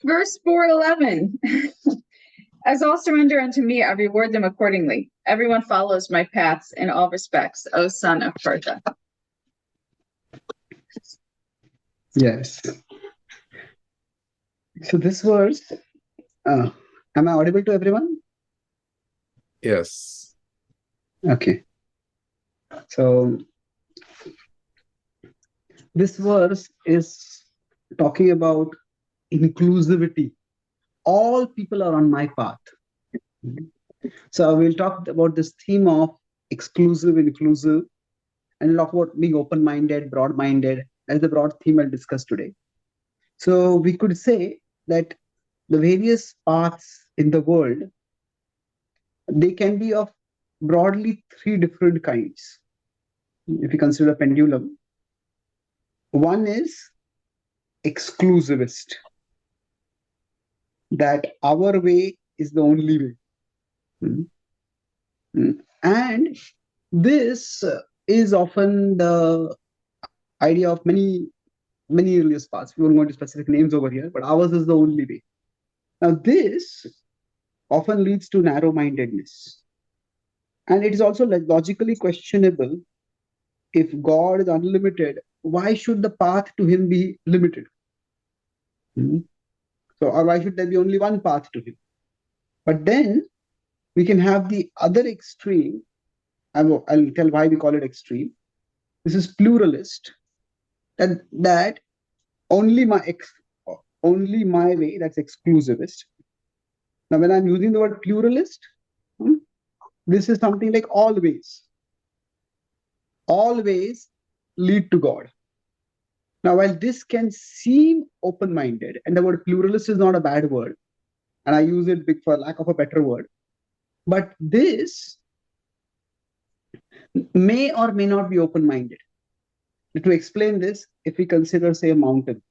Verse 411. As all surrender unto me, I reward them accordingly. Everyone follows my paths in all respects, O son of Partha. Yes. So this verse, am I audible to everyone? Yes. Okay. So this verse is talking about inclusivity. All people are on my path. So we'll talk about this theme of exclusive, inclusive, and talk about being open-minded, broad-minded, as the broad theme I'll discuss today. So we could say that the various paths in the world, they can be of broadly three different kinds. If you consider a pendulum, one is exclusivist, that our way is the only way. And this is often the idea of many religious paths. We won't go into specific names over here, but ours is the only way. Now, this often leads to narrow-mindedness. And it is also logically questionable. If God is unlimited, why should the path to him be limited? So, or why should there be only one path to him? But then we can have the other extreme. I'll tell why we call it extreme. This is pluralist. That only my way, that's exclusivist. Now, when I'm using the word pluralist, this is something like always. Always lead to God. Now, while this can seem open-minded, and the word pluralist is not a bad word, and I use it for lack of a better word, but this may or may not be open-minded. To explain this, if we consider, say, a mountain,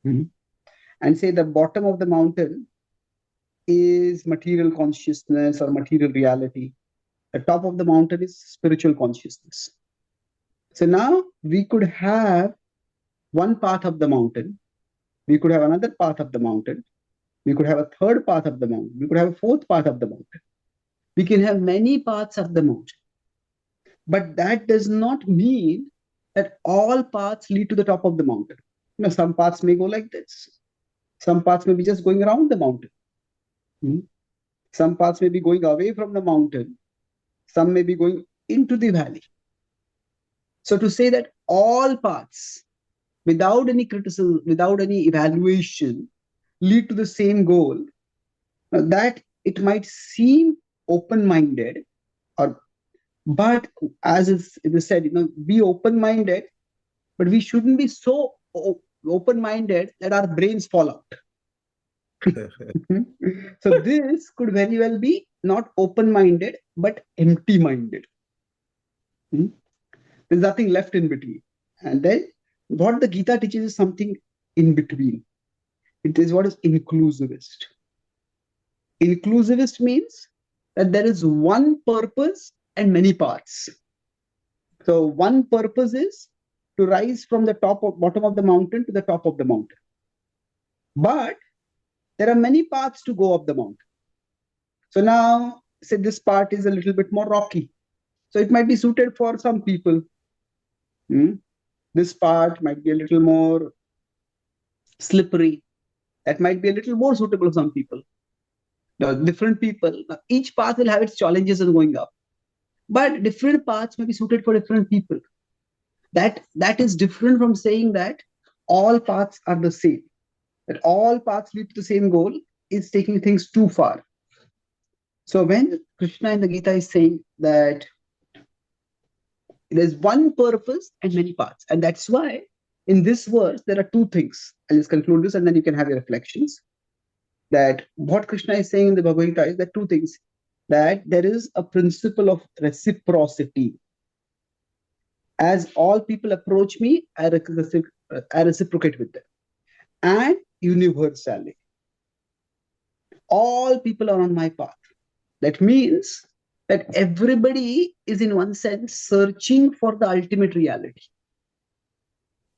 and say the bottom of the mountain is material consciousness or material reality, the top of the mountain is spiritual consciousness. So now we could have one path of the mountain, we could have another path of the mountain, we could have a third path of the mountain, we could have a fourth path of the mountain. We can have many paths of the mountain. But that does not mean that all paths lead to the top of the mountain. Some paths may go like this. Some paths may be just going around the mountain. Some paths may be going away from the mountain. Some may be going into the valley. So to say that all paths, without any criticism, without any evaluation, lead to the same goal, that it might seem open-minded, but as it is said, be open-minded, but we shouldn't be so open-minded that our brains fall out. So this could very well be not open-minded, but empty-minded. There's nothing left in between. And then what the Gita teaches is something in between. It is what is inclusivist. Inclusivist means that there is one purpose and many paths. So one purpose is to rise from the bottom of the mountain to the top of the mountain. But there are many paths to go up the mountain. So now, say this part is a little bit more rocky. So it might be suited for some people. This part might be a little more slippery. That might be a little more suitable for some people. Now, different people, each path will have its challenges in going up. But different paths may be suited for different people. That is different from saying that all paths are the same. That all paths lead to the same goal is taking things too far. So when Krishna in the Gita is saying that there's one purpose and many paths, and that's why in this verse there are two things. I'll just conclude this and then you can have your reflections. That what Krishna is saying in the Bhagavad-gita is that two things. That there is a principle of reciprocity. As all people approach me, I reciprocate with them. And universality. All people are on my path. That means that everybody is in one sense searching for the ultimate reality.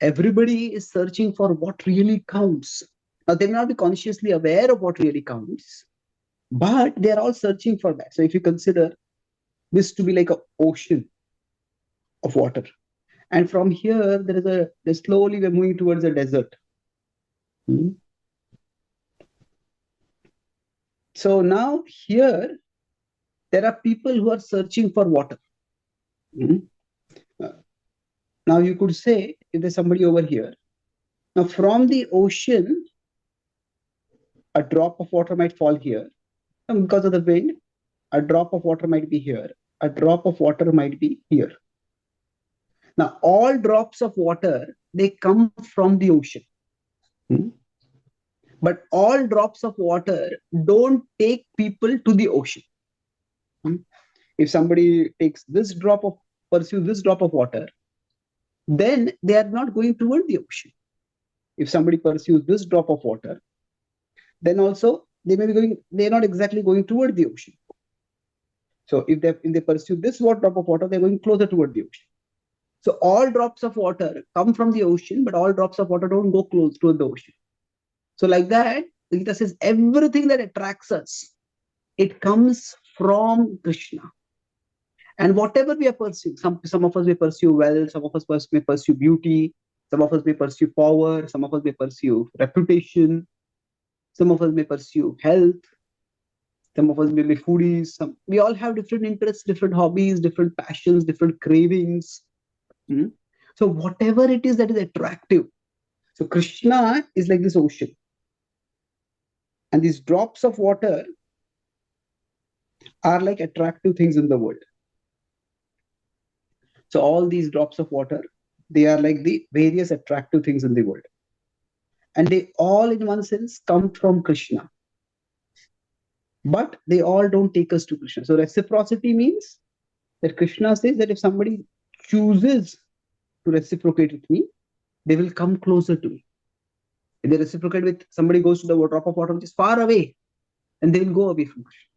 Everybody is searching for what really counts. Now, they may not be consciously aware of what really counts, but they are all searching for that. So if you consider this to be like an ocean of water, and from here, there's slowly we're moving towards a desert. Hmm. So now here, there are people who are searching for water. Hmm. Now you could say, if there's somebody over here, now from the ocean, a drop of water might fall here. And because of the wind, a drop of water might be here. A drop of water might be here. Now, all drops of water, they come from the ocean. Hmm. But all drops of water don't take people to the ocean. Hmm. If somebody takes pursues this drop of water, then they are not going toward the ocean. If somebody pursues this drop of water, then also they're not exactly going toward the ocean. So if they pursue this drop of water, they're going closer toward the ocean. So all drops of water come from the ocean, but all drops of water don't go close to the ocean. So like that, the Gita says everything that attracts us, it comes from Krishna. And whatever we are pursuing, some of us may pursue wealth, some of us may pursue beauty, some of us may pursue power, some of us may pursue reputation, some of us may pursue health, some of us may be foodies. We all have different interests, different hobbies, different passions, different cravings. Hmm? So whatever it is that is attractive. So Krishna is like this ocean. And these drops of water are like attractive things in the world. So all these drops of water, they are like the various attractive things in the world. And they all, in one sense, come from Krishna. But they all don't take us to Krishna. So reciprocity means that Krishna says that if somebody chooses to reciprocate with me, they will come closer to me. If they reciprocate with somebody goes to the drop of water which is far away, and they will go away from Krishna.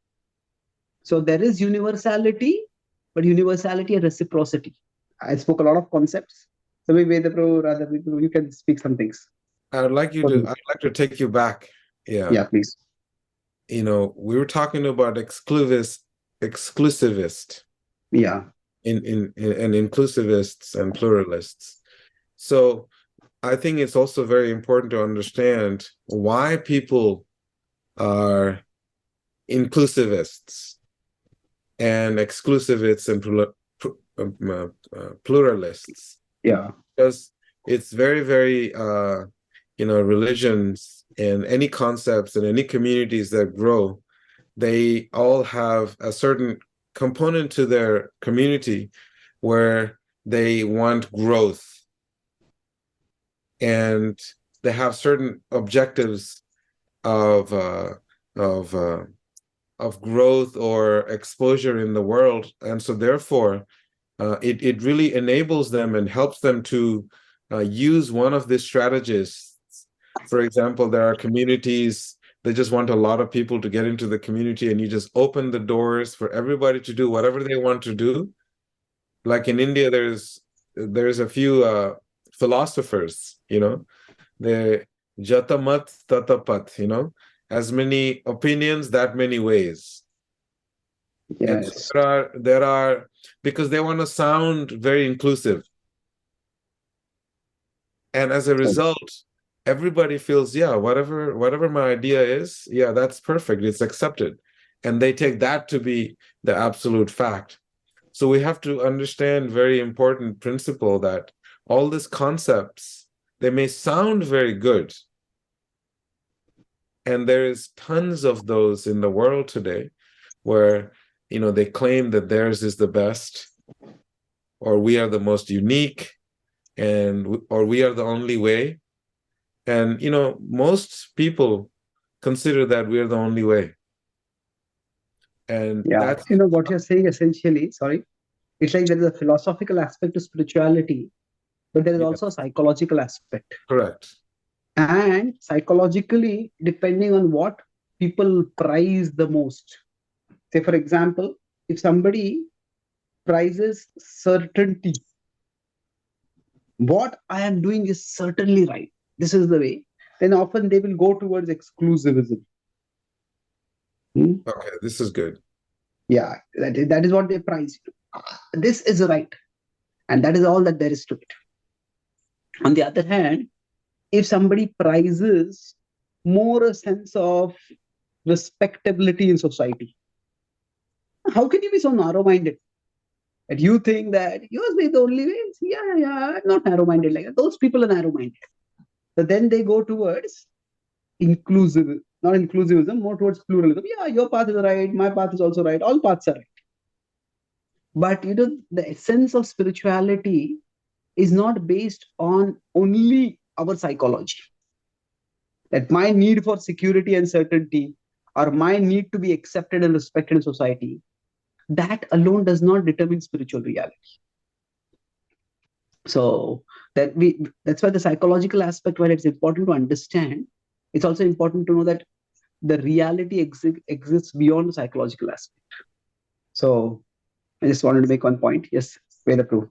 So there is universality, but universality and reciprocity. I spoke a lot of concepts. So maybe Radha, you can speak some things. I'd like to take you back. Yeah, please. We were talking about exclusivist. Yeah. And inclusivists and pluralists. So I think it's also very important to understand why people are inclusivists and exclusivists and pluralists. Yeah. Because it's very, very, religions and any concepts and any communities that grow, they all have a certain component to their community where they want growth, and they have certain objectives of growth or exposure in the world, and so therefore it really enables them and helps them to use one of these strategies. For example, there are communities, they just want a lot of people to get into the community, and you just open the doors for everybody to do whatever they want to do. Like in India, there's a few philosophers, they're jatamat tatapat, as many opinions, that many ways. Yes. And so there are because they want to sound very inclusive. And as a result, everybody feels, yeah, whatever my idea is, yeah, that's perfect, it's accepted. And they take that to be the absolute fact. So we have to understand very important principle that all these concepts, they may sound very good. And there is tons of those in the world today where, they claim that theirs is the best, or we are the most unique, or we are the only way. And, most people consider that we are the only way. And that's what you're saying essentially, sorry, it's like there is a philosophical aspect to spirituality, but there is also a psychological aspect. Correct. And psychologically, depending on what people prize the most. Say, for example, if somebody prizes certainty, what I am doing is certainly right, this is the way, then often they will go towards exclusivism. Okay, this is good. Yeah, that is what they prize. This is right. And that is all that there is to it. On the other hand, if somebody prizes more a sense of respectability in society, how can you be so narrow-minded that you think that yours is the only way? Yeah, I'm not narrow-minded like that. Those people are narrow-minded. So then they go towards not inclusivism, more towards pluralism. Yeah, your path is right, my path is also right, all paths are right. But the essence of spirituality is not based on only our psychology. That my need for security and certainty, or my need to be accepted and respected in society, that alone does not determine spiritual reality. So that's why the psychological aspect, while it's important to understand, it's also important to know that the reality exists beyond the psychological aspect. So I just wanted to make one point. Yes, Veda Prabhu.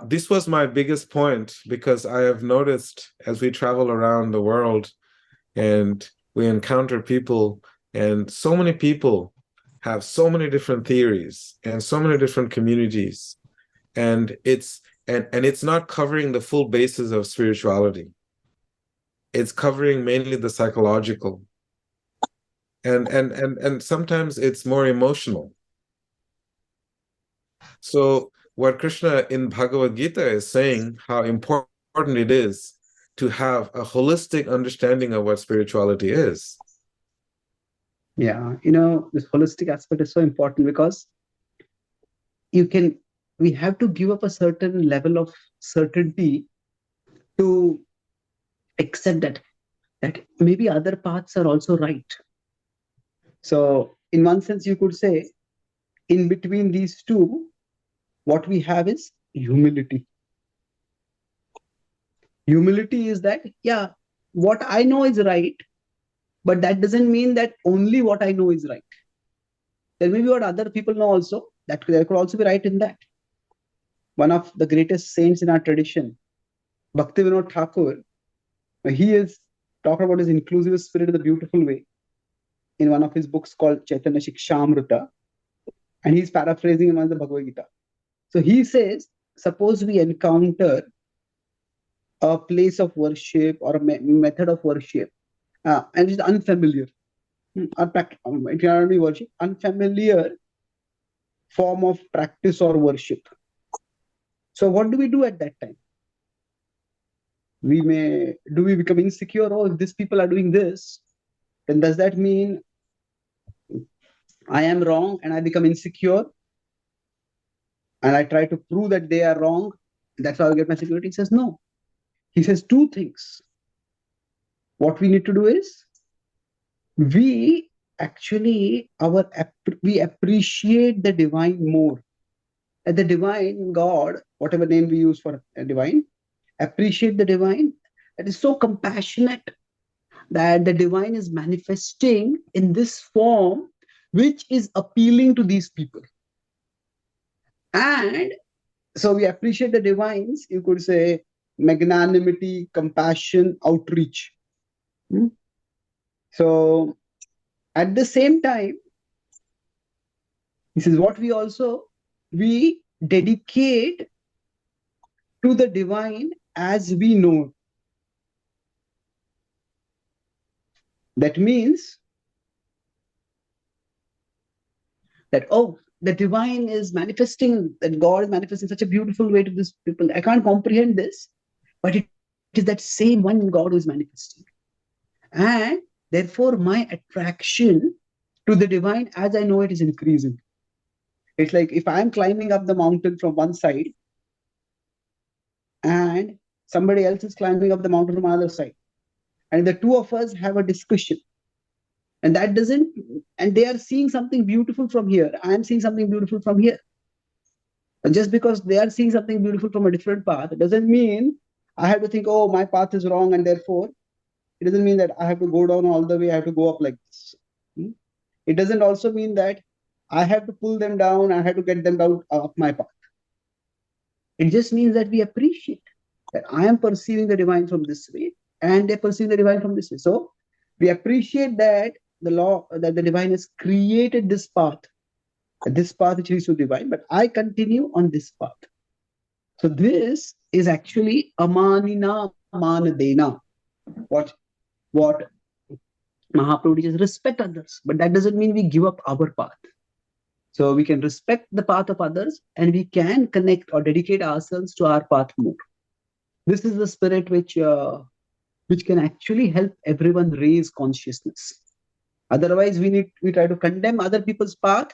This was my biggest point, because I have noticed as we travel around the world and we encounter people, and so many people have so many different theories and so many different communities, and it's not covering the full basis of spirituality. It's covering mainly the psychological, and sometimes it's more emotional. So what Krishna in Bhagavad-gita is saying, how important it is to have a holistic understanding of what spirituality is. Yeah, this holistic aspect is so important, because we have to give up a certain level of certainty to accept that maybe other paths are also right. So in one sense, you could say, in between these two, what we have is humility. Humility is that, yeah, what I know is right, but that doesn't mean that only what I know is right. There may be what other people know also, that there could also be right in that. One of the greatest saints in our tradition, Bhaktivinoda Thakur, he is talking about his inclusive spirit in a beautiful way in one of his books called Chaitanya Charan, and he's paraphrasing him on the Bhagavad-gita. So he says, suppose we encounter a place of worship or a method of worship, and it's unfamiliar, it cannot be worship, unfamiliar form of practice or worship. So what do we do at that time? Do we become insecure? Oh, if these people are doing this, then does that mean I am wrong and I become insecure and I try to prove that they are wrong? That's how I get my security. He says no. He says two things. What we need to do is, we appreciate the divine more. And the divine God, whatever name we use for a divine, appreciate the divine that is so compassionate, that the divine is manifesting in this form which is appealing to these people. And so we appreciate the divines, you could say, magnanimity, compassion, outreach. So at the same time, this is what we dedicate to the divine as we know. That means that, oh, the divine is manifesting, that God is manifesting such a beautiful way to these people. I can't comprehend this, but it is that same one God who is manifesting. And therefore, my attraction to the divine as I know it is increasing. It's like if I'm climbing up the mountain from one side and somebody else is climbing up the mountain from another side, and the two of us have a discussion, and they are seeing something beautiful from here, I am seeing something beautiful from here. And just because they are seeing something beautiful from a different path, it doesn't mean I have to think, oh, my path is wrong, and therefore it doesn't mean that I have to go down all the way, I have to go up like this. It doesn't also mean that I have to pull them down, I have to get them down up my path. It just means that we appreciate that I am perceiving the divine from this way, and they perceive the divine from this way. So we appreciate that the law, that the divine has created this path which leads to divine, but I continue on this path. So this is actually amanina manadena. What Mahaprabhu teaches, respect others, but that doesn't mean we give up our path. So we can respect the path of others, and we can connect or dedicate ourselves to our path more. This is the spirit which can actually help everyone raise consciousness. Otherwise, we try to condemn other people's path,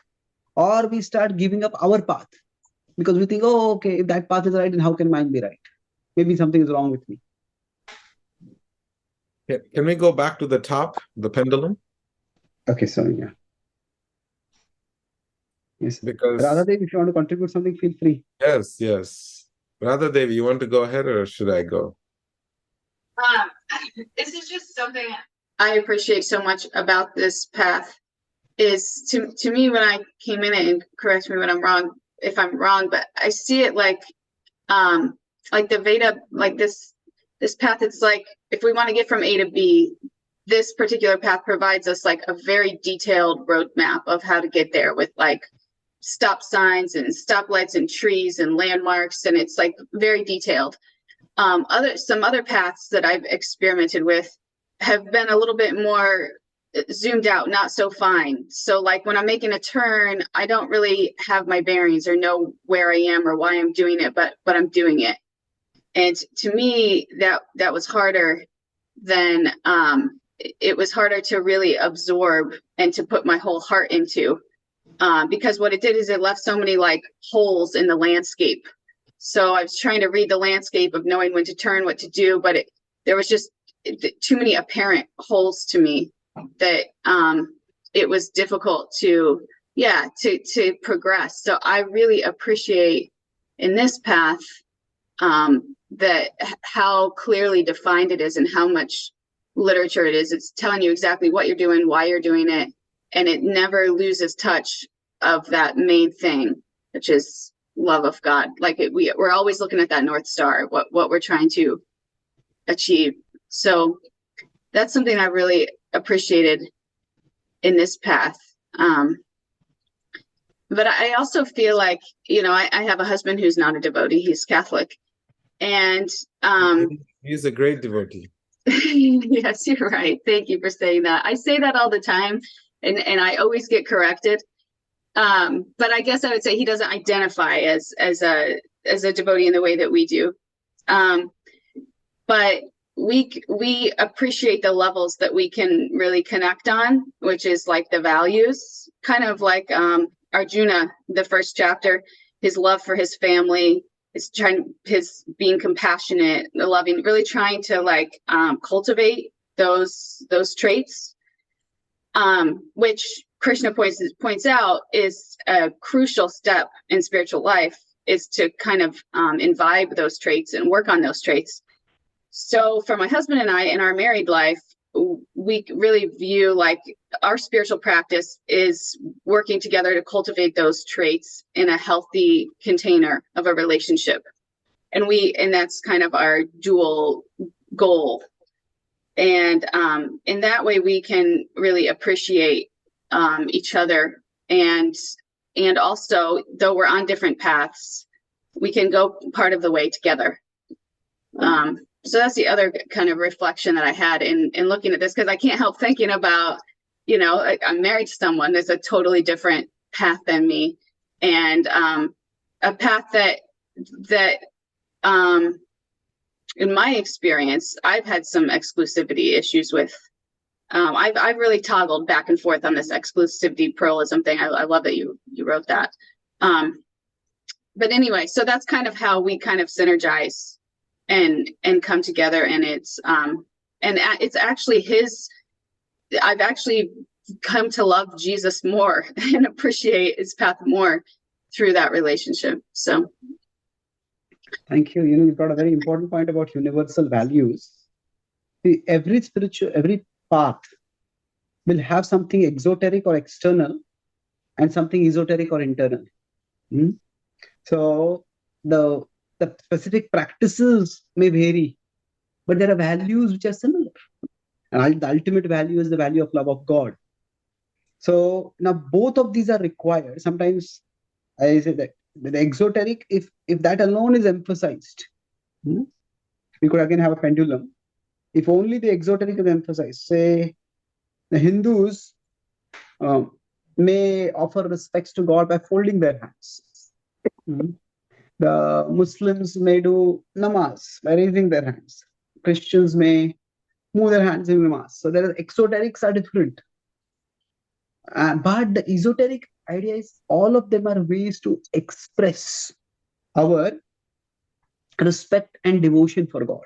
or we start giving up our path because we think, oh, okay, if that path is right, then how can mine be right? Maybe something is wrong with me. Can we go back to the top, the pendulum? Okay, so yeah. Yes. Because Radha Devi, if you want to contribute something, feel free. yes. Radha Devi, you want to go ahead or should I go? This is just something I appreciate so much about this path. Is to me, when I came in it, and correct me when I'm wrong, if I'm wrong, but I see it like the Veda, like this path. It's like if we want to get from A to B, this particular path provides us like a very detailed roadmap of how to get there, with like stop signs and stoplights and trees and landmarks, and it's like very detailed. Some other paths that I've experimented with have been a little bit more zoomed out, not so fine. So like when I'm making a turn, I don't really have my bearings or know where I am or why I'm doing it, but I'm doing it. And to me, that was harder than it was harder to really absorb and to put my whole heart into, because what it did is it left so many like holes in the landscape. So I was trying to read the landscape of knowing when to turn, what to do, but there was just too many apparent holes to me that it was difficult to progress. So I really appreciate in this path that how clearly defined it is and how much literature it is. It's telling you exactly what you're doing, why you're doing it, and it never loses touch of that main thing, which is love of God. Like we're always looking at that North Star, what we're trying to achieve. So that's something I really appreciated in this path. But I also feel like, I have a husband who's not a devotee. He's Catholic. And he's a great devotee. Yes, you're right. Thank you for saying that. I say that all the time, and I always get corrected. But I guess I would say he doesn't identify as a devotee in the way that we do. But we appreciate the levels that we can really connect on, which is like the values, kind of like Arjuna, the first chapter, his love for his family, his being compassionate, loving, really trying to like cultivate those traits, which Krishna points out is a crucial step in spiritual life, is to kind of imbibe those traits and work on those traits. So for my husband and I in our married life, we really view like our spiritual practice is working together to cultivate those traits in a healthy container of a relationship. And that's kind of our dual goal. And in that way, we can really appreciate each other. And also, though we're on different paths, we can go part of the way together. So that's the other kind of reflection that I had in looking at this, because I can't help thinking about, I'm married to someone that's a totally different path than me, and a path that in my experience, I've had some exclusivity issues with. I've really toggled back and forth on this exclusivity pluralism thing. I love that you wrote that. But anyway, so that's kind of how we kind of synergize and come together, and it's actually I've actually come to love Jesus more and appreciate his path more through that relationship. So thank you. You brought a very important point about universal values. See, every path will have something exoteric or external and something esoteric or internal. So the the specific practices may vary, but there are values which are similar. And the ultimate value is the value of love of God. So now both of these are required. Sometimes I say that the exoteric, if that alone is emphasized, we could again have a pendulum. If only the exoteric is emphasized, say the Hindus may offer respects to God by folding their hands. The Muslims may do namaz by raising their hands. Christians may move their hands in namaz. So the exoterics are different. But the esoteric idea is all of them are ways to express our respect and devotion for God.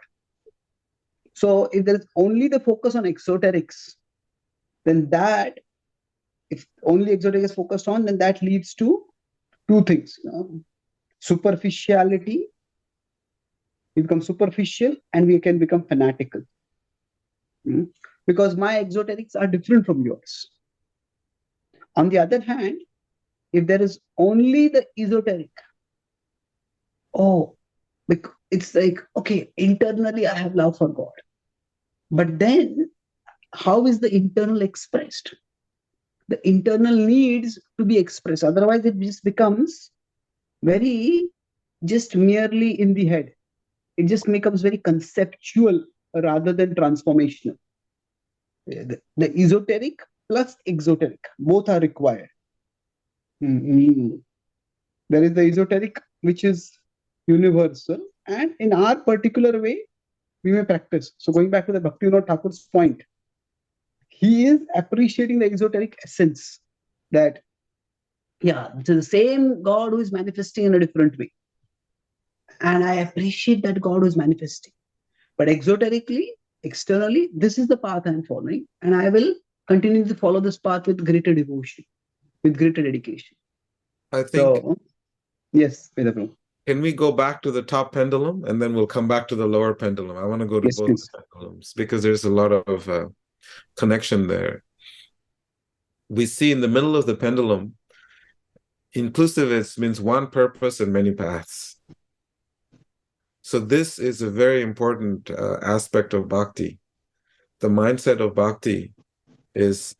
So if there is only the focus on exoterics, then that, if only exoteric is focused on, then that leads to two things. Superficiality, we become superficial, and we can become fanatical. Because my exoterics are different from yours. On the other hand, if there is only the esoteric, it's like, okay, internally I have love for God. But then, how is the internal expressed? The internal needs to be expressed. Otherwise, it just becomes very just merely in the head. It just becomes very conceptual rather than transformational. The esoteric plus exoteric, both are required. There is the esoteric, which is universal, and in our particular way, we may practice. So going back to the Bhaktivinoda Thakur's point, he is appreciating the exoteric essence that, it's the same God who is manifesting in a different way. And I appreciate that God who is manifesting. But exoterically, externally, this is the path I'm following, and I will continue to follow this path with greater devotion, with greater dedication. I think, yes, Vedaprabhu. Can we go back to the top pendulum and then we'll come back to the lower pendulum? I want to go to both pendulums because there's a lot of connection there. We see in the middle of the pendulum, inclusiveness means one purpose and many paths. So this is a very important aspect of bhakti. The mindset of bhakti is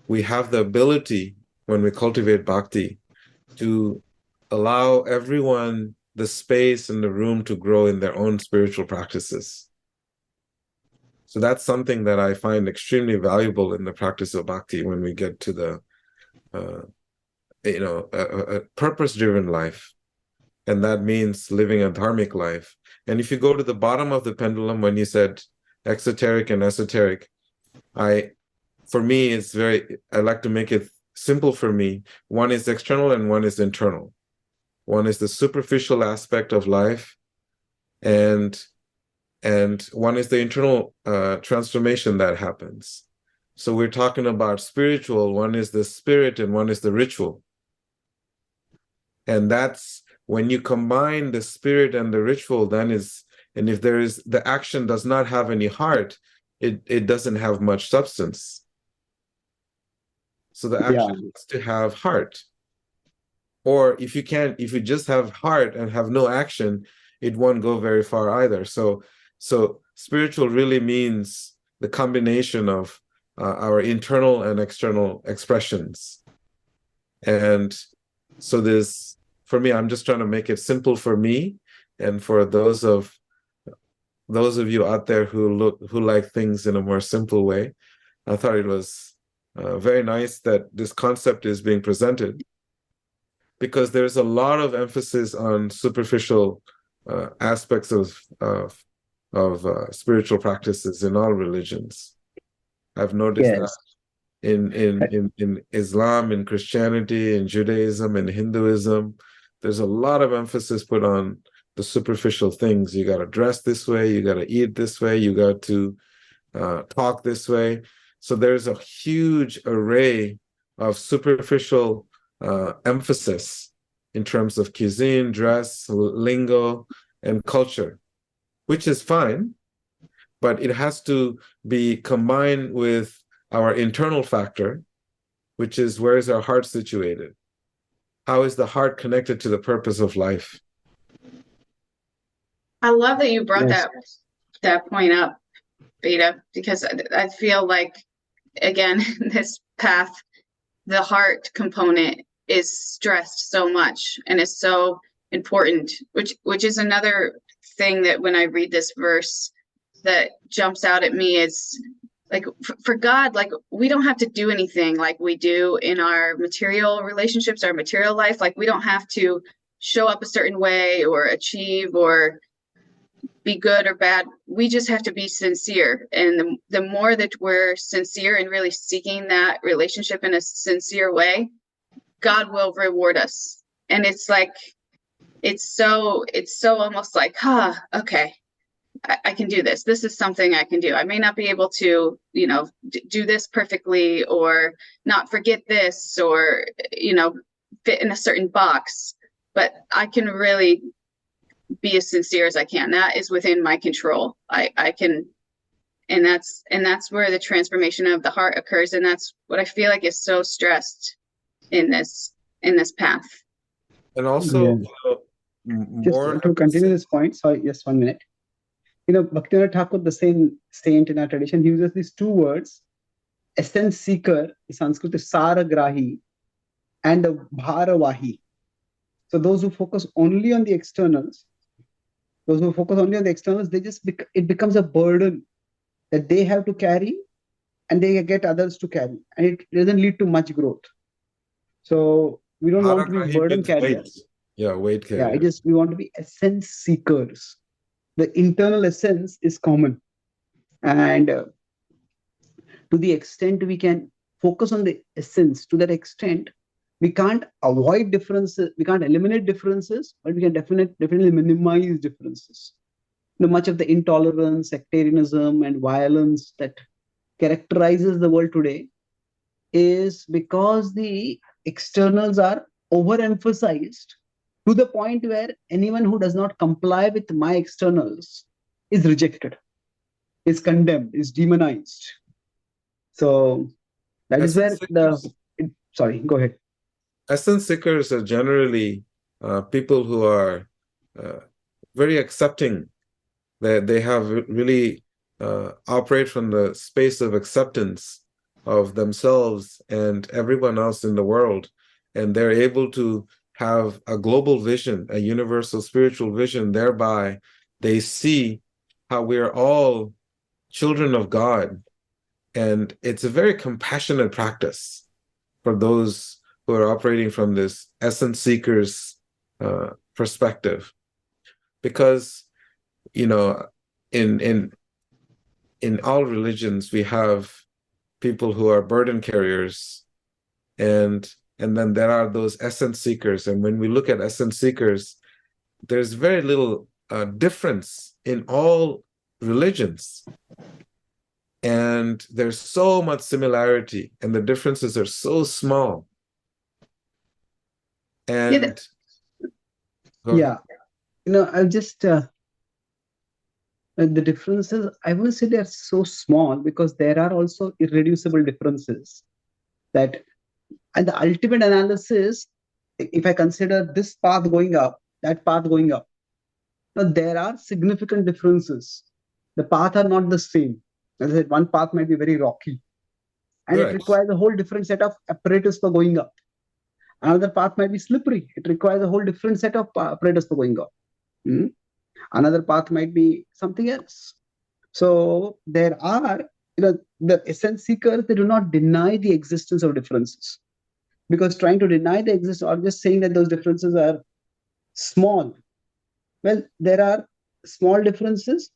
we have the ability when we cultivate bhakti to allow everyone the space and the room to grow in their own spiritual practices. So that's something that I find extremely valuable in the practice of bhakti when we get to the a purpose-driven life. And that means living a dharmic life. And if you go to the bottom of the pendulum, when you said exoteric and esoteric, for me, I like to make it simple for me. One is external and one is internal. One is the superficial aspect of life, and one is the internal transformation that happens. So we're talking about spiritual. One is the spirit and one is the ritual. And that's when you combine the spirit and the ritual, and if the action does not have any heart, it doesn't have much substance. So the action has to have heart. Or if you just have heart and have no action, it won't go very far either. So spiritual really means the combination of our internal and external expressions. And so for me, I'm just trying to make it simple for me, and for those of you out there who like things in a more simple way. I thought it was very nice that this concept is being presented, because there's a lot of emphasis on superficial aspects of spiritual practices in all religions. I've noticed that in Islam, in Christianity, in Judaism, in Hinduism, there's a lot of emphasis put on the superficial things. You got to dress this way, you got to eat this way, you got to talk this way. So there's a huge array of superficial emphasis in terms of cuisine, dress, lingo, and culture, which is fine, but it has to be combined with our internal factor, which is, where is our heart situated? how is the heart connected to the purpose of life? I love that you brought Yes. that point up, Veda, because I feel like, again, this path, the heart component is stressed so much and is so important, which is another thing that when I read this verse that jumps out at me is like, for God, like, we don't have to do anything like we do in our material relationships, our material life. Like, we don't have to show up a certain way or achieve or be good or bad. We just have to be sincere. And the more that we're sincere and really seeking that relationship in a sincere way, God will reward us. And it's like, it's so almost like, okay, I can do this. This is something I can do. I may not be able to, do this perfectly or not forget this or, fit in a certain box, but I can really be as sincere as I can. That is within my control. I can, and that's where the transformation of the heart occurs. And that's what I feel like is so stressed in this path. And also, Just more to continue this point, sorry, just 1 minute. Bhaktivinoda Thakur, the same saint in our tradition, he uses these two words, essence seeker, in Sanskrit is saragrahi, and a bharavahi. So those who focus only on the externals, it becomes a burden that they have to carry and they get others to carry. And it doesn't lead to much growth. So we don't want to be burden carriers. Weight carrier. Yeah, we want to be essence seekers. The internal essence is common. And to the extent we can focus on the essence, to that extent, we can't avoid differences, we can't eliminate differences, but we can definitely minimize differences. Much of the intolerance, sectarianism, and violence that characterizes the world today is because the externals are overemphasized to the point where anyone who does not comply with my externals is rejected, is condemned, is demonized. So that is where sorry, go ahead. Essence seekers are generally people who are very accepting. They have really operate from the space of acceptance of themselves and everyone else in the world. And they're able to have a global vision, a universal spiritual vision. Thereby, they see how we're all children of God. And it's a very compassionate practice for those who are operating from this essence seekers perspective. Because, in all religions, we have people who are burden carriers, and then there are those essence seekers. And when we look at essence seekers, there's very little difference in all religions. And there's so much similarity, and the differences are so small. And I'll just the differences, I wouldn't say they're so small, because there are also irreducible differences that, and the ultimate analysis, if I consider this path going up, that path going up, there are significant differences. The paths are not the same. As I said, one path might be very rocky, and it requires a whole different set of apparatus for going up. Another path might be slippery. It requires a whole different set of apparatus for going up. Another path might be something else. So there are, the essence seekers, they do not deny the existence of differences. Because trying to deny the existence, or just saying that those differences are small, well, there are small differences.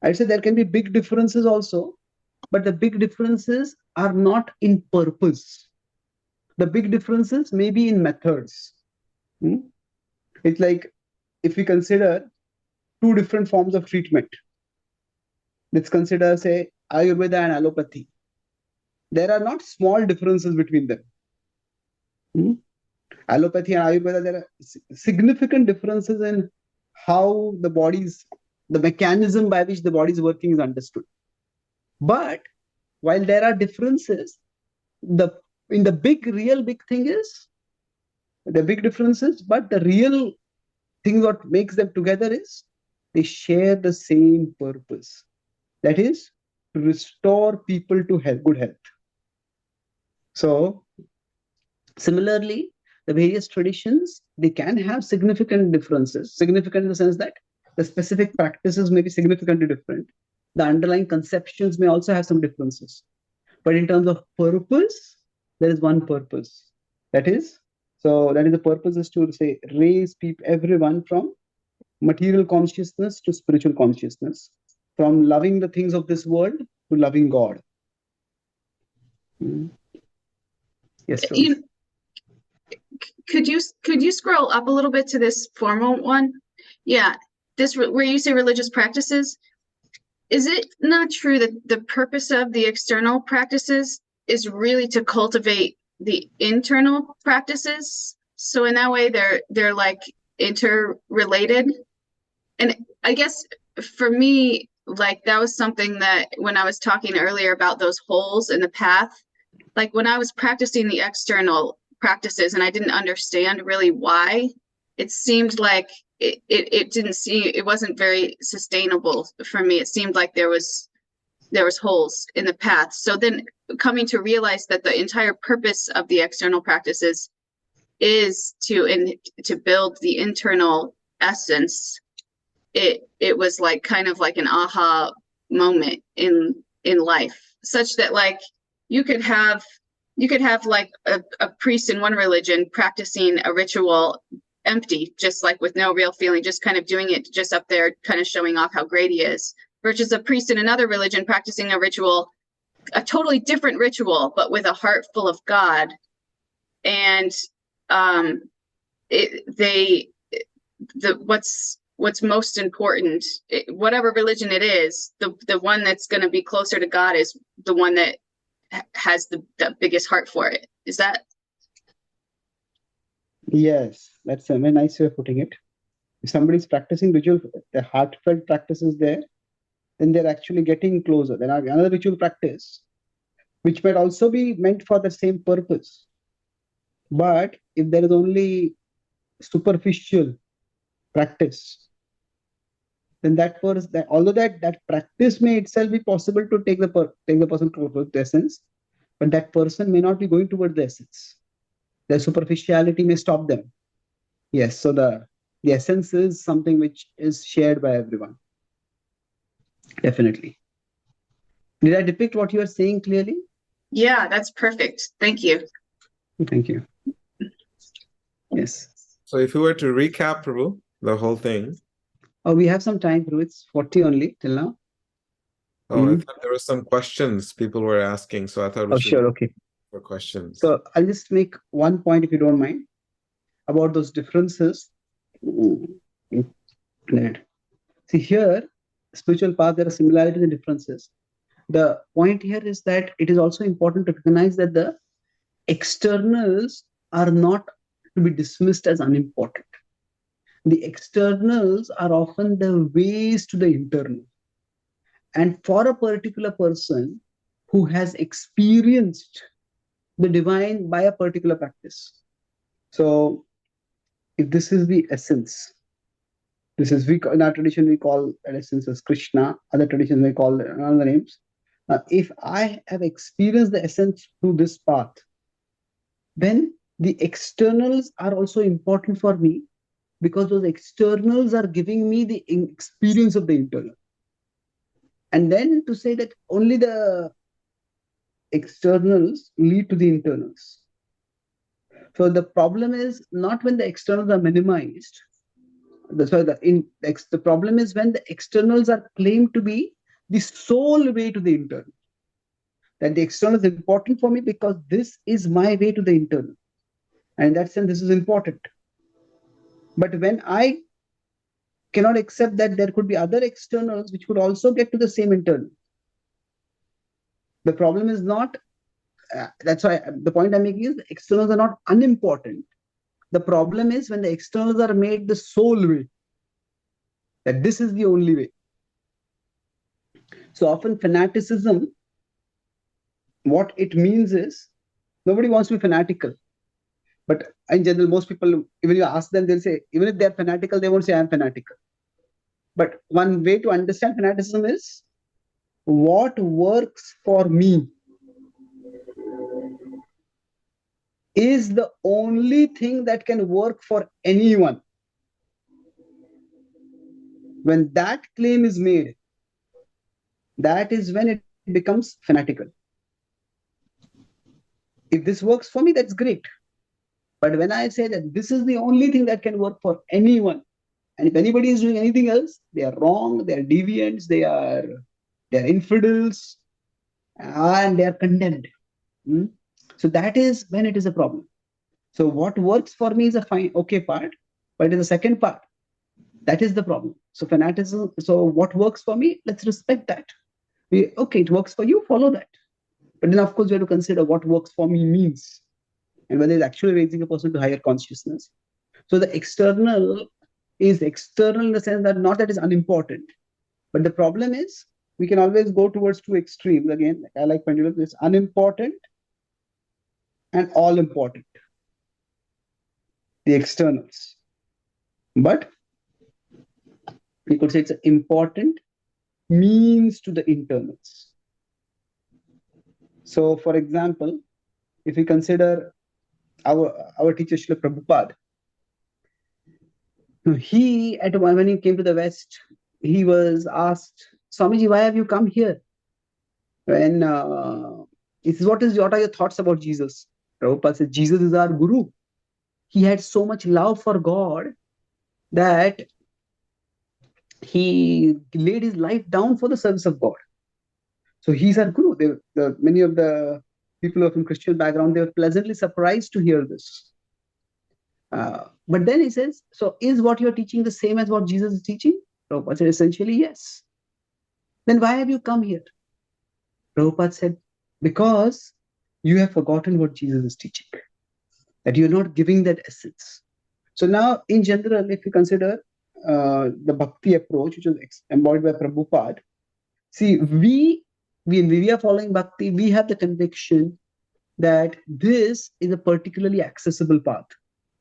I'd say there can be big differences also, but the big differences are not in purpose. The big differences may be in methods. It's like, if we consider two different forms of treatment, let's consider, say, Ayurveda and allopathy. There are not small differences between them. Allopathy and Ayurveda, there are significant differences in how the mechanism by which the body is working is understood. But while there are differences, the real big thing is They're big differences, but the real thing what makes them together is they share the same purpose. That is to restore people to health, good health. So similarly, the various traditions, they can have significant differences. Significant in the sense that the specific practices may be significantly different. The underlying conceptions may also have some differences. But in terms of purpose, there is one purpose. That is the purpose is to say raise people, everyone from material consciousness to spiritual consciousness, from loving the things of this world to loving God. Yes, You, could you scroll up a little bit to this formal one? Yeah, this where you say religious practices. Is it not true that the purpose of the external practices is really to cultivate the internal practices? So in that way, they're like interrelated. And I guess for me, like that was something that when I was talking earlier about those holes in the path, like when I was practicing the external practices and I didn't understand really why, it seemed like it wasn't very sustainable for me. It seemed like there was holes in the path. So then coming to realize that the entire purpose of the external practices is to build the internal essence, it was like kind of like an aha moment in life, such that like you could have like a priest in one religion practicing a ritual empty, just like with no real feeling, just kind of doing it just up there, kind of showing off how great he is, versus a priest in another religion practicing a ritual, a totally different ritual, but with a heart full of God. And what's most important, whatever religion it is, the one that's going to be closer to God is the one that has the biggest heart for it. Is that? Yes, that's a very nice way of putting it. If somebody's practicing ritual, the heartfelt practice is there, then they're actually getting closer. Then another ritual practice, which might also be meant for the same purpose. But if there is only superficial practice, then although that practice may itself be possible to take the person towards the essence, but that person may not be going towards the essence. The superficiality may stop them. Yes, so the essence is something which is shared by everyone. Definitely. Did I depict what you are saying clearly? Yeah, that's perfect. Thank you. Thank you. Yes. So if we were to recap, Prabhu, the whole thing. Oh, we have some time, Prabhu. It's 40 only till now. Oh, I thought there were some questions people were asking, so I thought we should sure, okay. For questions. So I'll just make one point, if you don't mind, about those differences. See here, spiritual path, there are similarities and differences. The point here is that it is also important to recognize that the externals are not to be dismissed as unimportant. The externals are often the ways to the internal. And for a particular person who has experienced the divine by a particular practice. So if this is the essence, in our tradition we call that essence as Krishna, other traditions may call other names. If I have experienced the essence through this path, then the externals are also important for me, because those externals are giving me the experience of the internal. And then to say that only the externals lead to the internals. So the problem is not when the externals are minimized. The problem is when the externals are claimed to be the sole way to the internal. That the external is important for me because this is my way to the internal. And in that sense, this is important. But when I cannot accept that there could be other externals which could also get to the same internal, the problem is not, that's why the point I'm making is the externals are not unimportant. The problem is when the externals are made the sole way, that this is the only way. So often fanaticism, what it means is, nobody wants to be fanatical. But in general, most people, even you ask them, they'll say, even if they're fanatical, they won't say I'm fanatical. But one way to understand fanaticism is what works for me is the only thing that can work for anyone. When that claim is made, that is when it becomes fanatical. If this works for me, that's great. But when I say that this is the only thing that can work for anyone, and if anybody is doing anything else, they are wrong, they are deviants, they are infidels, and they are condemned. So that is when it is a problem. So what works for me is a fine, okay part, but it is the second part. That is the problem. So fanaticism, so what works for me, let's respect that. Okay, it works for you, follow that. But then of course we have to consider what works for me means, and whether it's actually raising a person to higher consciousness. So the external is external in the sense that not that is unimportant, but the problem is we can always go towards two extremes. Again, I like pendulum, it's unimportant and all important, the externals. But we could say it's an important means to the internals. So for example, if we consider our teacher Srila Prabhupada, he when he came to the West, he was asked, Swamiji, why have you come here? When he says, what are your thoughts about Jesus? Prabhupada said, Jesus is our guru. He had so much love for God that he laid his life down for the service of God. So he's our guru. Many of the people from Christian background, they were pleasantly surprised to hear this. But then he says, so is what you're teaching the same as what Jesus is teaching? Prabhupada said, essentially, yes. Then why have you come here? Prabhupada said, because you have forgotten what Jesus is teaching, that you're not giving that essence. So now, in general, if you consider the bhakti approach, which is embodied by Prabhupada, see, when we are following bhakti, we have the conviction that this is a particularly accessible path.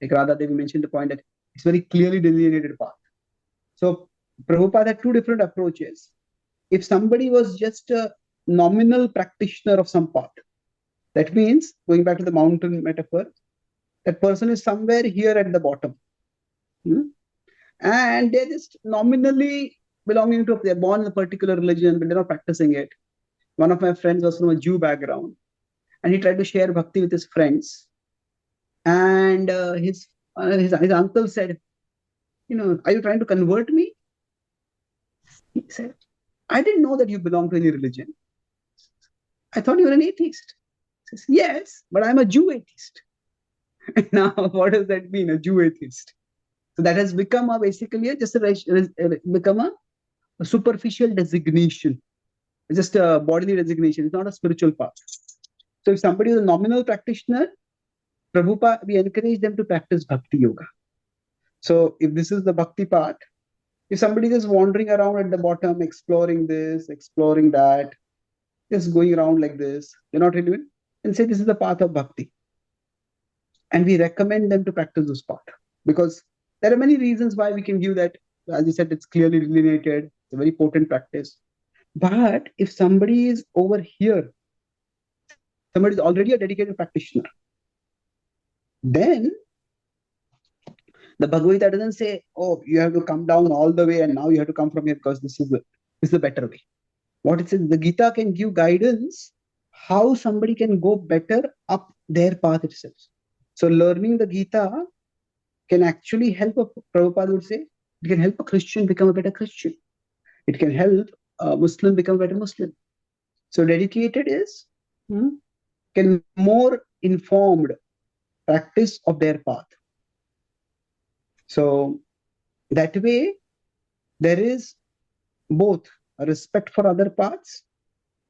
Like Radha Devi mentioned the point that it's very clearly delineated path. So Prabhupada had two different approaches. If somebody was just a nominal practitioner of some path, that means, going back to the mountain metaphor, that person is somewhere here at the bottom. And they're just nominally belonging to, they're born in a particular religion, but they're not practicing it. One of my friends was from a Jew background, and he tried to share bhakti with his friends. And his uncle said, are you trying to convert me? He said, I didn't know that you belong to any religion. I thought you were an atheist. He says, yes, but I'm a Jew atheist. Now, what does that mean, a Jew atheist? So that has become become a superficial designation. It's just a bodily designation. It's not a spiritual path. So if somebody is a nominal practitioner, Prabhupada, we encourage them to practice bhakti yoga. So if this is the bhakti path, if somebody is wandering around at the bottom, exploring this, exploring that, just going around like this, they're not really, and say this is the path of bhakti. And we recommend them to practice this path, because there are many reasons why we can give that. As you said, it's clearly delineated. It's a very potent practice. But if somebody is over here, somebody is already a dedicated practitioner, then the Bhagavad-gita doesn't say, oh, you have to come down all the way and now you have to come from here because this is the better way. What it says, the Gita can give guidance how somebody can go better up their path itself. So learning the Gita can actually help, Prabhupada would say, it can help a Christian become a better Christian. It can help a Muslim become a better Muslim. So dedicated is can more informed practice of their path. So that way, there is both a respect for other paths,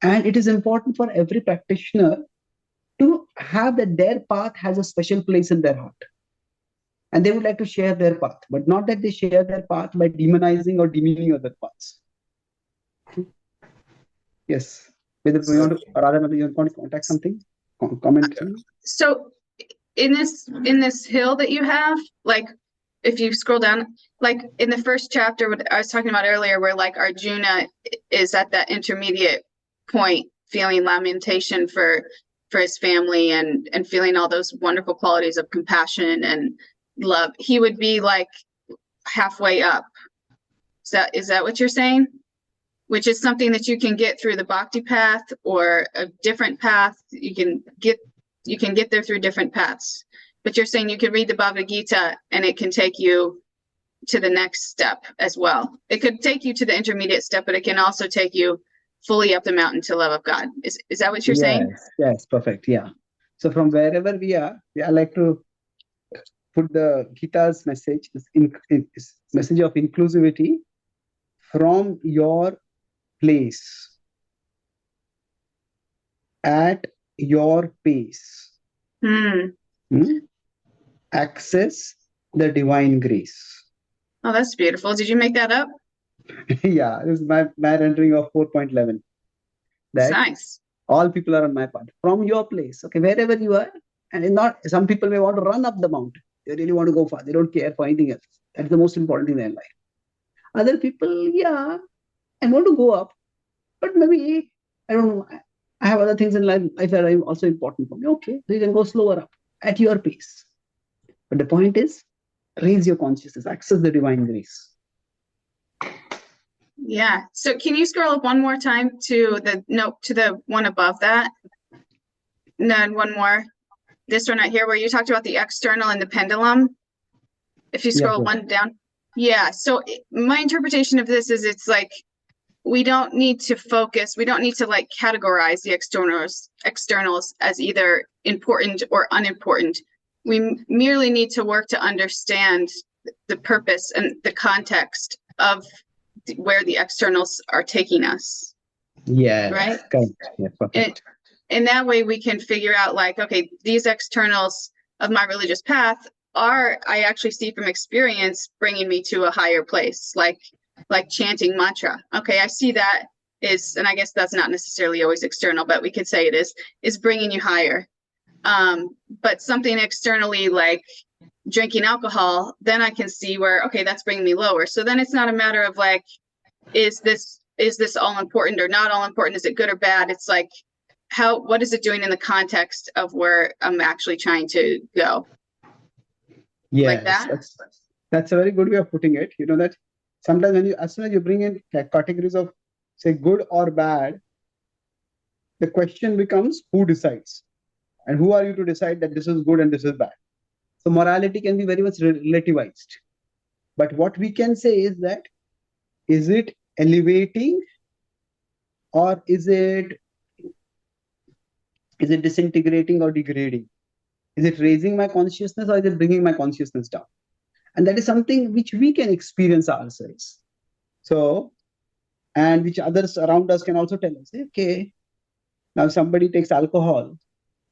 and it is important for every practitioner to have that their path has a special place in their heart. And they would like to share their path, but not that they share their path by demonizing or demeaning other paths. Yes. Whether you want to, Radha, you want to contact something? Comment? So in this hill that you have, like if you scroll down, like in the first chapter, what I was talking about earlier, where like Arjuna is at that intermediate point, feeling lamentation for his family and feeling all those wonderful qualities of compassion and love. He would be like halfway up. Is that what you're saying? Which is something that you can get through the bhakti path or a different path. You can get there through different paths. But you're saying you could read the Bhagavad-gita and it can take you to the next step as well. It could take you to the intermediate step, but it can also take you fully up the mountain to love of God. Is that what you're saying? Yes, perfect. Yeah. So from wherever we are, I like to put the Gita's message, this message of inclusivity from your place, at your pace. Access the divine grace. Oh, that's beautiful. Did you make that up? Yeah, this is my rendering of 4.11. That's nice. All people are on my path. From your place, okay, wherever you are, and not some people may want to run up the mountain. They really want to go far. They don't care for anything else. That's the most important thing in their life. Other people, yeah, I want to go up, but maybe I don't know. I have other things in life that are also important for me. Okay, so you can go slower up at your pace. But the point is, raise your consciousness, access the divine grace. Yeah. So can you scroll up one more time to the one above that? And then one more. This one right here where you talked about the external and the pendulum. If you scroll one down. Yeah. So my interpretation of this is it's like we don't need to focus, we don't need to like categorize the externals as either important or unimportant. We merely need to work to understand the purpose and the context of where the externals are taking us. Yeah. Right? Yeah, perfect. And that way we can figure out like, okay, these externals of my religious path I actually see from experience bringing me to a higher place, like chanting mantra. Okay, I see that is, and I guess that's not necessarily always external, but we could say it is bringing you higher. But something externally like drinking alcohol, then I can see where, okay, that's bringing me lower. So then it's not a matter of like, is this all important or not all important? Is it good or bad? It's like, what is it doing in the context of where I'm actually trying to go? Yes, like that's a very good way of putting it. You know that sometimes as soon as you bring in categories of say good or bad, the question becomes who decides, and who are you to decide that this is good and this is bad? So morality can be very much relativized, but what we can say is that is it elevating or is it disintegrating or degrading? Is it raising my consciousness or is it bringing my consciousness down? And that is something which we can experience ourselves. So, and which others around us can also tell us, okay, now somebody takes alcohol.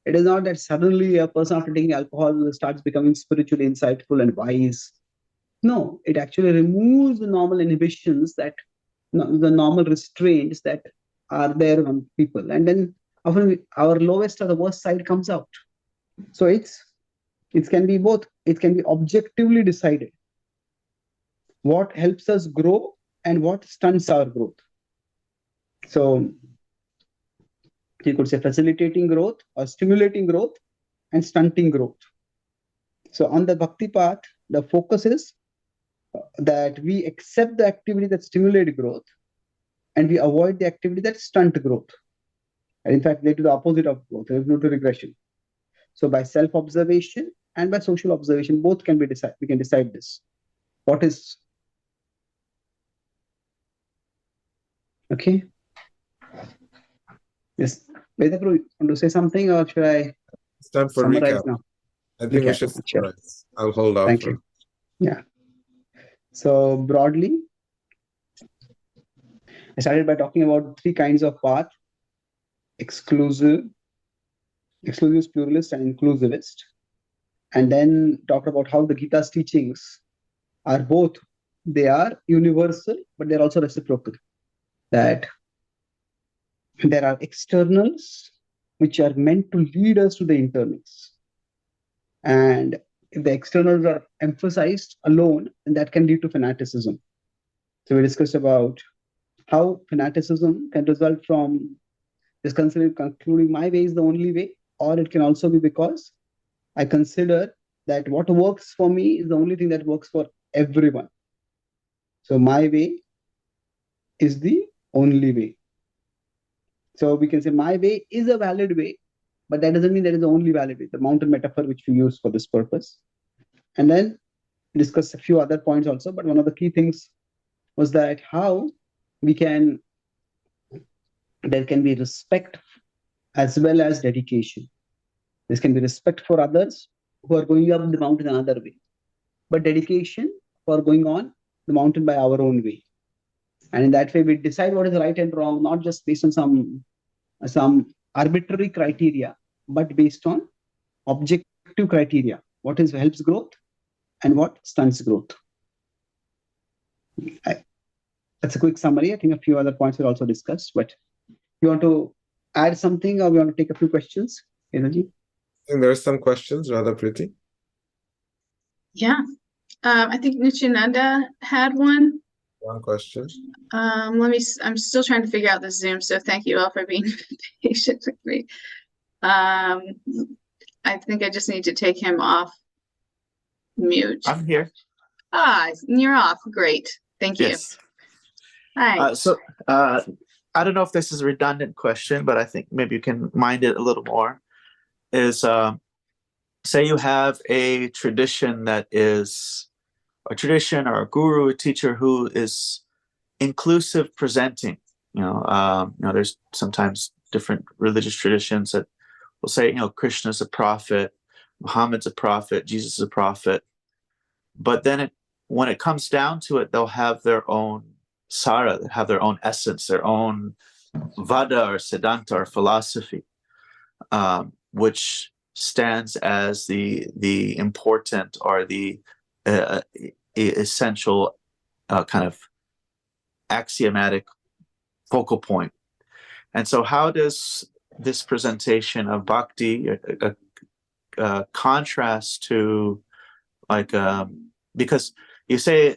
It is not that suddenly a person after taking alcohol starts becoming spiritually insightful and wise. No, it actually removes the normal inhibitions the normal restraints that are there on people. And then often our lowest or the worst side comes out. So it can be both. It can be objectively decided what helps us grow and what stunts our growth. So you could say facilitating growth or stimulating growth and stunting growth. So on the bhakti path, the focus is that we accept the activity that stimulates growth and we avoid the activity that stunt growth. And in fact, they do the opposite of growth, they do to regression. So by self-observation and by social observation, both can be decided. We can decide this. What is okay? Yes. Vedapru, you want to say something or should I it's time for summarize recap now? I think we should summarize. I'll hold off. Thank you. Yeah. So broadly, I started by talking about 3 kinds of path: exclusive, pluralist, and inclusivist. And then talked about how the Gita's teachings are both, they are universal, but they're also reciprocal. That there are externals which are meant to lead us to the internals. And if the externals are emphasized alone, then that can lead to fanaticism. So we discussed about how fanaticism can result from just concluding my way is the only way, or it can also be because I consider that what works for me is the only thing that works for everyone. So my way is the only way. So we can say my way is a valid way, but that doesn't mean that is the only valid way. The mountain metaphor which we use for this purpose. And then discuss a few other points also, but one of the key things was that how we can, there can be respect as well as dedication. There can be respect for others who are going up the mountain another way, but dedication for going on the mountain by our own way. And in that way, we decide what is right and wrong, not just based on some arbitrary criteria, but based on objective criteria. What is helps growth and what stunts growth. That's a quick summary. I think a few other points were also discussed, but you want to add something or we want to take a few questions? Vedaji? I think there's some questions, rather Priti. Yeah. I think Nityananda had one. One question. I'm still trying to figure out the Zoom, so thank you all for being patient with me. I think I just need to take him off mute. I'm here. You're off. Great. Thank you. Yes. Hi. I don't know if this is a redundant question, but I think maybe you can mind it a little more. Is say you have a tradition that is a tradition or a guru, a teacher who is inclusive presenting. There's sometimes different religious traditions that will say, Krishna's a prophet, Muhammad's a prophet, Jesus is a prophet. But then when it comes down to it, they'll have their own sara, they have their own essence, their own vada or siddhanta or philosophy, which stands as the important or the essential kind of axiomatic focal point. And so how does this presentation of bhakti contrast to because you say,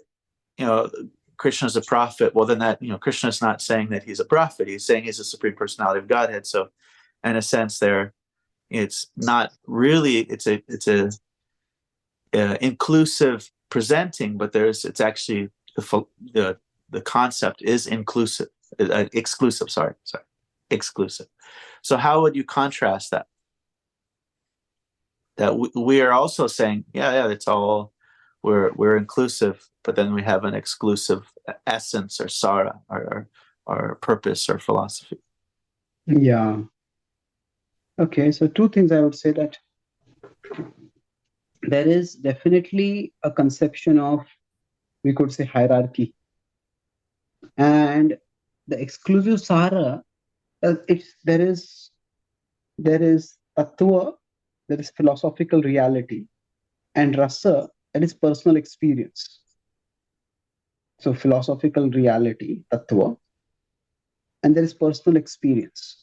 Krishna's a prophet, well then that, Krishna's not saying that he's a prophet, he's saying he's the Supreme Personality of Godhead. So in a sense there, it's not really, it's a inclusive presenting, but it's actually the concept is exclusive. So how would you contrast that? That we are also saying, it's all, we're inclusive, but then we have an exclusive essence or sara or purpose or philosophy. Yeah. Okay, so two things I would say that there is definitely a conception of, we could say, hierarchy. And the exclusive sara, there is tattva, there is philosophical reality, and rasa, that is personal experience. So philosophical reality, tattva, and there is personal experience.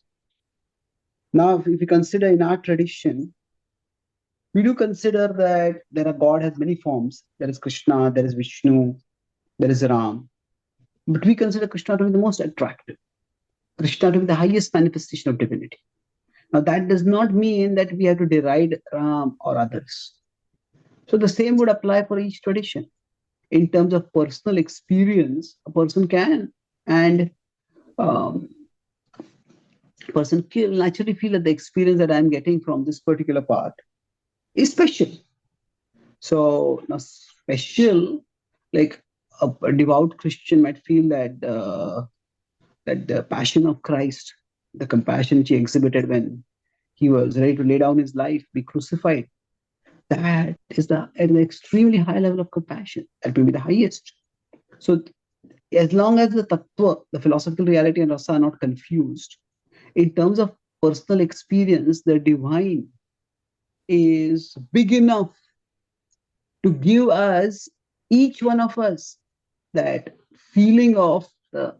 Now, if we consider in our tradition, we do consider that God has many forms. There is Krishna, there is Vishnu, there is Ram. But we consider Krishna to be the most attractive, Krishna to be the highest manifestation of divinity. Now, that does not mean that we have to deride Ram or others. So the same would apply for each tradition. In terms of personal experience, a person can, and person naturally feel that the experience that I'm getting from this particular part is special. So now special, like a devout Christian might feel that the passion of Christ, the compassion he exhibited when he was ready to lay down his life, be crucified, that is at an extremely high level of compassion. That will be the highest. So as long as the tattva, the philosophical reality and rasa are not confused, in terms of personal experience, the divine is big enough to give us, each one of us, that feeling of the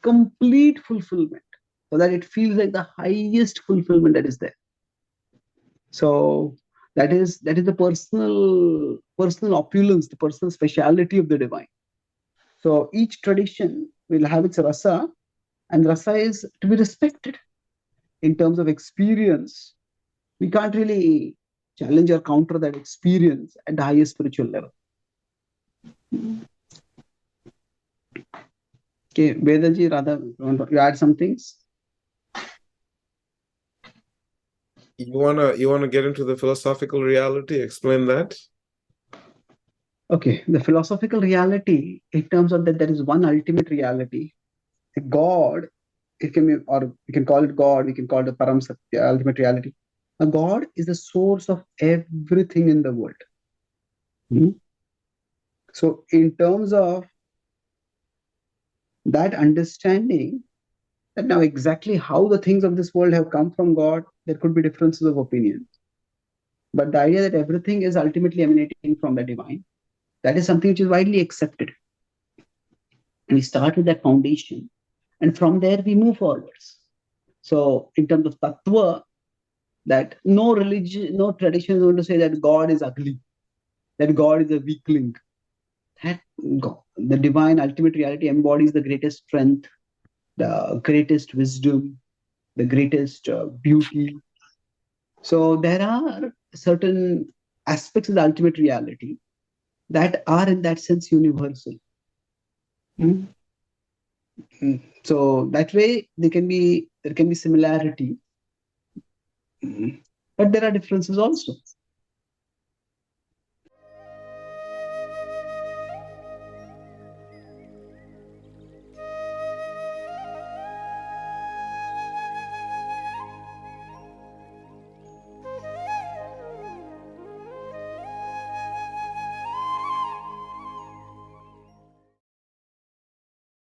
complete fulfillment, so that it feels like the highest fulfillment that is there. So That is the personal opulence, the personal speciality of the divine. So each tradition will have its rasa, and rasa is to be respected. In terms of experience, we can't really challenge or counter that experience at the highest spiritual level. Okay, Vedaji, Radha, you add some things? You wanna get into the philosophical reality? Explain that. Okay, the philosophical reality, in terms of that, there is one ultimate reality. A God, it can be, or we can call it God, we can call it the Param Satya, ultimate reality. A God is the source of everything in the world. So, in terms of that understanding, that now exactly how the things of this world have come from God, there could be differences of opinion. But the idea that everything is ultimately emanating from the divine, that is something which is widely accepted. And we start with that foundation, and from there we move forwards. So, in terms of tattva, that no religion, no tradition is going to say that God is ugly, that God is a weakling. That God, the divine ultimate reality, embodies the greatest strength, the greatest wisdom, the greatest beauty. So there are certain aspects of the ultimate reality that are in that sense universal. Mm. So that way there can be similarity, but there are differences also.